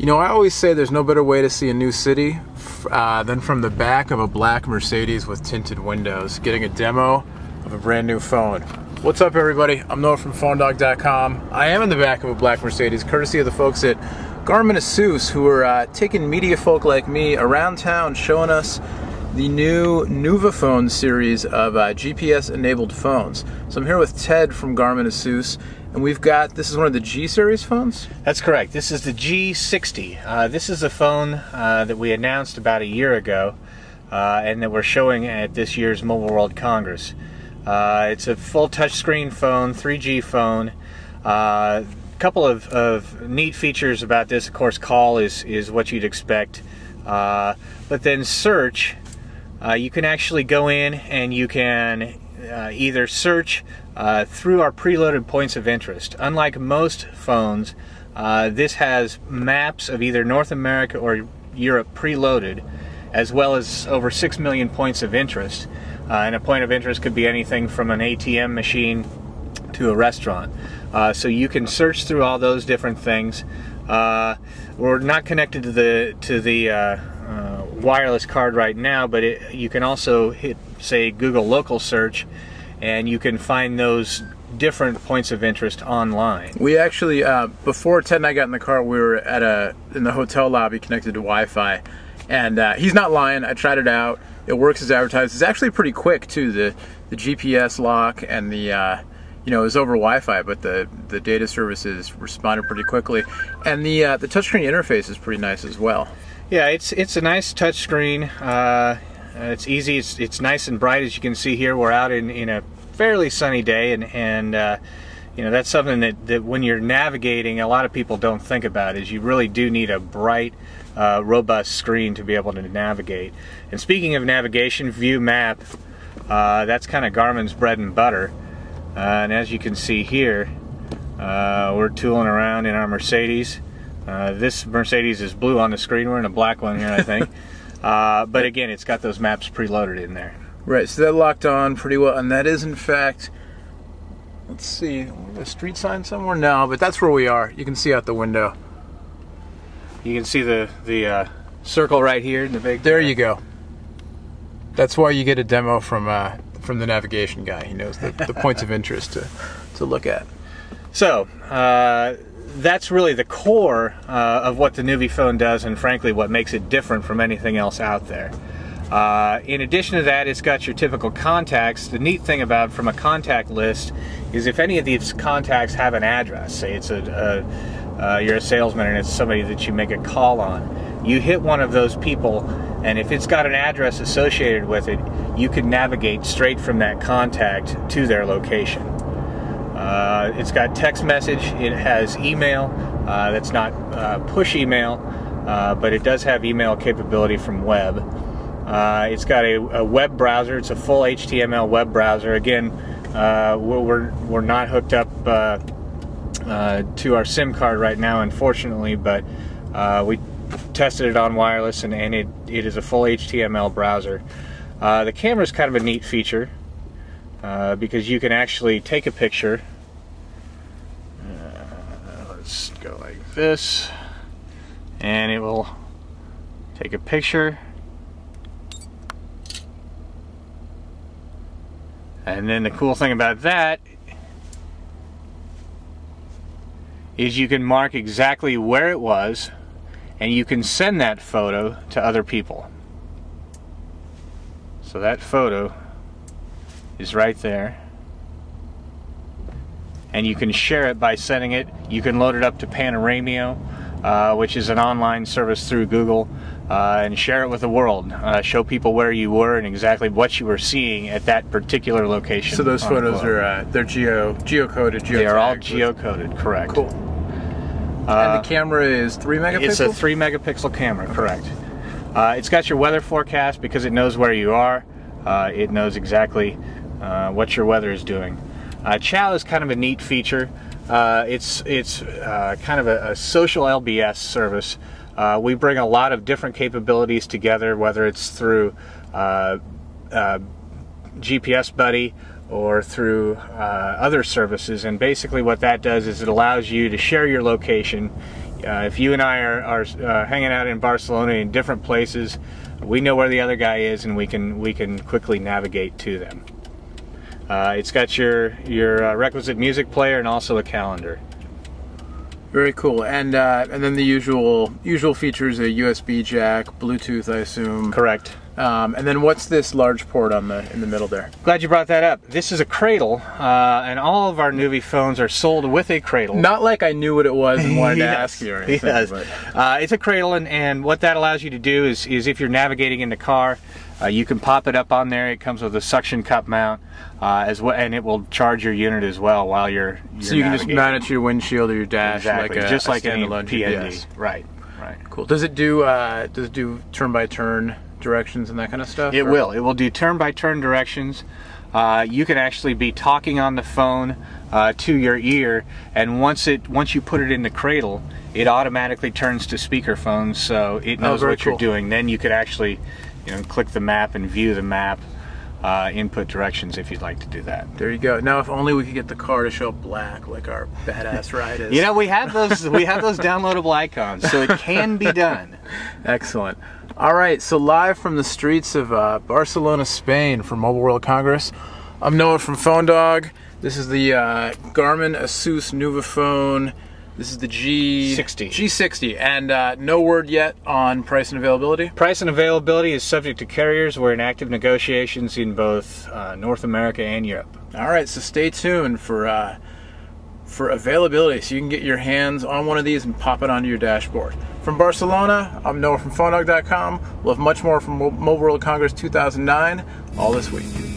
You know, I always say there's no better way to see a new city than from the back of a black Mercedes with tinted windows, getting a demo of a brand new phone. What's up, everybody? I'm Noah from PhoneDog.com. I am in the back of a black Mercedes, courtesy of the folks at Garmin-Asus, who are taking media folk like me around town, showing us the new Nuvifone series of GPS-enabled phones. So I'm here with Ted from Garmin-Asus, and we've got, this is one of the G series phones? That's correct. This is the G60. This is a phone that we announced about a year ago and that we're showing at this year's Mobile World Congress. It's a full touchscreen phone, 3G phone. Couple of neat features about this. Of course, call is what you'd expect. But then search, you can actually go in and you can either search through our preloaded points of interest. Unlike most phones, this has maps of either North America or Europe preloaded, as well as over 6 million points of interest. And a point of interest could be anything from an ATM machine to a restaurant. So you can search through all those different things. We're not connected to the wireless card right now, but you can also hit, say, Google local search, and you can find those different points of interest online. We actually, before Ted and I got in the car, we were at in the hotel lobby connected to Wi-Fi, and he's not lying. I tried it out. It works as advertised. It's actually pretty quick too. The GPS lock and the you know, it was over Wi-Fi, but the data services responded pretty quickly, and the touchscreen interface is pretty nice as well. Yeah, it's a nice touchscreen. It's easy. It's nice and bright, as you can see here. We're out in a fairly sunny day, and you know, that's something that when you're navigating, a lot of people don't think about. Is you really do need a bright, robust screen to be able to navigate. And speaking of navigation, view map. That's kind of Garmin's bread and butter. And as you can see here, we're tooling around in our Mercedes. This Mercedes is blue on the screen. We're in a black one here, I think. But again, it's got those maps preloaded in there. Right, so that locked on pretty well, and that is in fact, let's see, a street sign somewhere? No, but that's where we are. You can see out the window. You can see the circle right here in the big. There you go. That's why you get a demo from the navigation guy. He knows the points of interest to look at. So that's really the core of what the Nuvifone does, and frankly what makes it different from anything else out there. In addition to that, it's got your typical contacts. The neat thing about from a contact list is if any of these contacts have an address, say it's you're a salesman and it's somebody that you make a call on, you hit one of those people, and if it's got an address associated with it, you can navigate straight from that contact to their location. It's got text message, it has email. That's not push email, but it does have email capability from web. It's got a web browser. It's a full HTML web browser. Again, we're not hooked up to our SIM card right now, unfortunately, but we tested it on wireless, and it is a full HTML browser. The camera is kind of a neat feature because you can actually take a picture. Let's go like this, and it will take a picture, and then the cool thing about that is you can mark exactly where it was, and you can send that photo to other people. So that photo is right there, and you can share it by sending it. You can load it up to Panoramio, which is an online service through Google, and share it with the world. Show people where you were and exactly what you were seeing at that particular location. So those photos are they're geocoded. They are all geocoded, correct. Cool. And the camera is 3 megapixels? It's a 3 megapixel camera, correct. It's got your weather forecast because it knows where you are. It knows exactly what your weather is doing. Chow is kind of a neat feature. It's kind of a social LBS service. We bring a lot of different capabilities together, whether it's through GPS Buddy or through other services, and basically what that does is it allows you to share your location If you and I are hanging out in Barcelona in different places, we know where the other guy is, and we can quickly navigate to them. It's got your requisite music player and also a calendar. Very cool. And then the usual features: a USB jack, Bluetooth, I assume. Correct. And then what's this large port in the middle there? Glad you brought that up. This is a Cradle, and all of our Nuviphones are sold with a Cradle. Not like I knew what it was and wanted to ask you or anything. Yes. But. It's a Cradle, and what that allows you to do is if you're navigating in the car, you can pop it up on there. It comes with a suction cup mount, as well, and it will charge your unit as well while you're so you can just mount it to your windshield or your dash, exactly, just like any standalone PND. GPS. Right. Cool. Does it do turn by turn directions and that kind of stuff? It will. It will do turn by turn directions. You can actually be talking on the phone to your ear, and once you put it in the Cradle, it automatically turns to speakerphone, so it knows what you're doing. Then you could actually, click the map and view the map, input directions if you'd like to do that. There you go. Now, if only we could get the car to show up black like our badass ride is. We have those downloadable icons, so it can be done. Excellent. All right, so live from the streets of Barcelona, Spain for Mobile World Congress, I'm Noah from Phone Dog. This is the Garmin-Asus Nuvifone. This is the G60, and no word yet on price and availability? Price and availability is subject to carriers. We're in active negotiations in both North America and Europe. All right, so stay tuned for availability, so you can get your hands on one of these and pop it onto your dashboard. From Barcelona, I'm Noah from PhoneDog.com. We'll have much more from Mobile World Congress 2009 all this week.